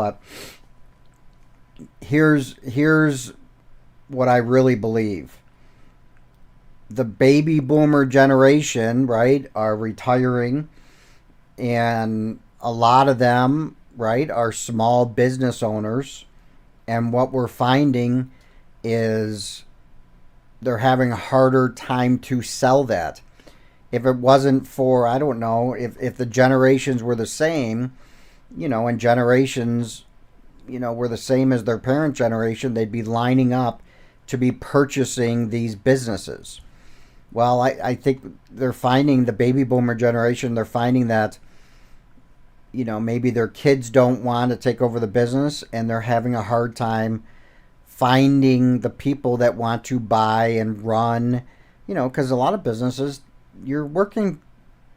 But here's what I really believe. The baby boomer generation, right, are retiring, and a lot of them, right, are small business owners. And what we're finding is they're having a harder time to sell that. If it wasn't for, I don't know, if the generations were the same, and generations, were the same as their parent generation, they'd be lining up to be purchasing these businesses. Well, I think they're finding, the baby boomer generation, they're finding that, maybe their kids don't want to take over the business, and they're having a hard time finding the people that want to buy and run, because a lot of businesses, you're working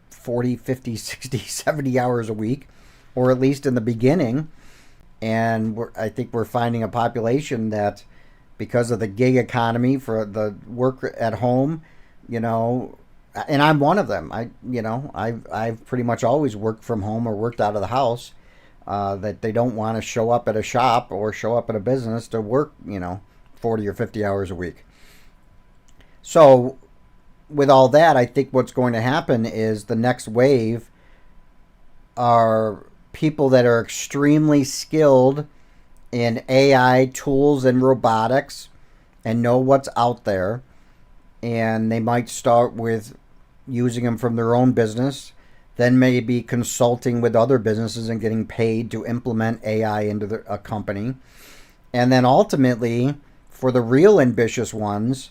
40, 50, 60, 70 hours a week, or at least in the beginning. And I think we're finding a population that, because of the gig economy for the work at home, and I'm one of them. I've pretty much always worked from home or worked out of the house. That they don't want to show up at a shop or show up at a business to work, 40 or 50 hours a week. So, with all that, I think what's going to happen is the next wave are people that are extremely skilled in AI tools and robotics and know what's out there. And they might start with using them from their own business, then maybe consulting with other businesses and getting paid to implement AI into a company. And then ultimately, for the real ambitious ones,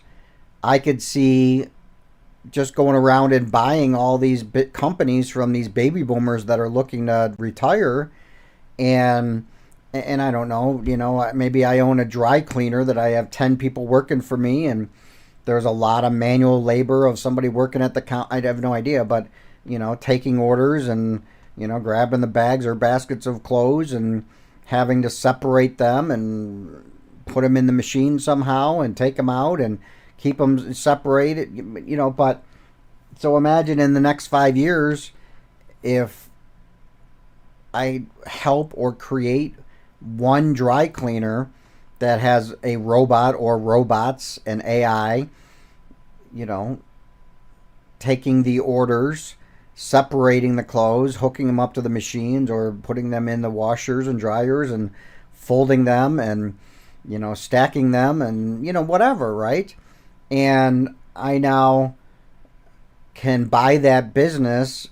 I could see just going around and buying all these companies from these baby boomers that are looking to retire. And I don't know, maybe I own a dry cleaner that I have 10 people working for me, and there's a lot of manual labor of somebody working at the count. I have no idea, but taking orders and grabbing the bags or baskets of clothes and having to separate them and put them in the machine somehow and take them out and keep them separated. But so imagine in the next 5 years, if I help or create one dry cleaner that has a robot or robots and AI, taking the orders, separating the clothes, hooking them up to the machines, or putting them in the washers and dryers and folding them and, stacking them and, whatever, right? And I now can buy that business